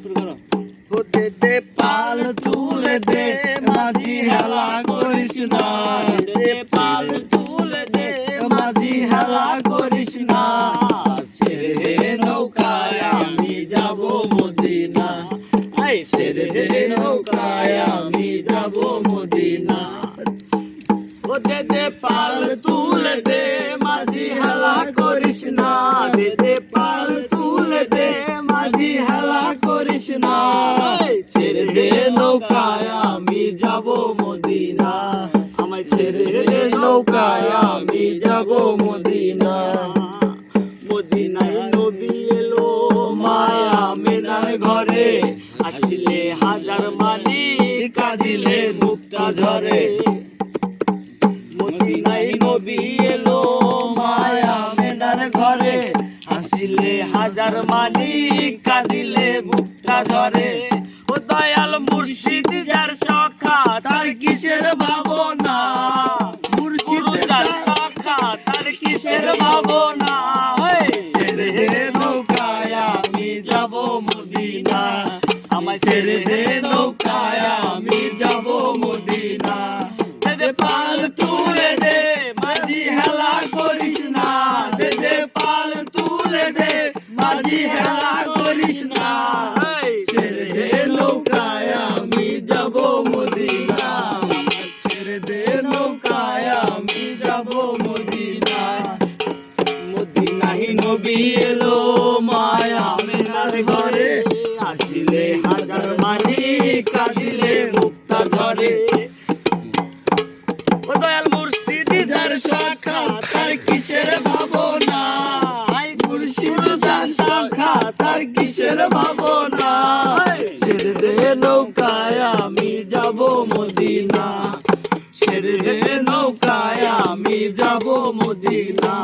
দে দে পাল তুলে দে মাঝি হেলা করিস না, দে পাল তুলে দে মাঝি হেলা করিস না। ছেড়ে দে নৌকায় আমি যাব মদিনা, ছেড়ে দে নৌকায় আমি যাব মদিনা। ও দে দে পাল তুলে দে মাঝি হেলা করিস না, দে দে পাল তুলে দে মাঝি হেলা করিস না। ছেড়ে দে নৌকায় আমি যাব মদিনা, আমায় ছেড়ে দে নৌকায় আমি যাব মদিনা। মদিনায় নবী এলো মায়া মেনার ঘরে, আসলে হাজার মানি কাঁদিলে বুকটা ঝরে। মদিনায় নবী এলো মায়া মেনার ঘরে, আসলে হাজার মানি কাঁদিলে বুকটা ঝরে। ও দয়াল মুর্শিদ যার সখা তার কিসের ভাবনা, মুর্শিদ যার সখা তার কিসের ভাবনা। ছেড়ে দে নৌকায় আমি যাব মদিনা, আমায় ছেড়ে দে নৌকায় আমি যাব মদিনা। দে দে পাল তুলে দে মাঝি হেলা করিস না, দে দে পাল তুলে দে মাঝি হেলা করিস না। ছেড়ে দে নৌকায় আমি যাব মদিনা, ছেড়ে দে নৌকায় আমি যাব মদিনা। মদিনায় নবী এলো মায়া মেনার ঘরে, আসিলে হাজার মানি কাঁদিলে মুক্তা ঝরে। ও দয়াল মুর্শিদ যার সখা তার কিসের ভাবনা, মুর্শিদ যার সখা তার কিসের ভাবনা। ছেড়ে দে নৌকায় আমি যাব মদিনা, ছেড়ে দে নৌকায় আমি যাব মদিনা।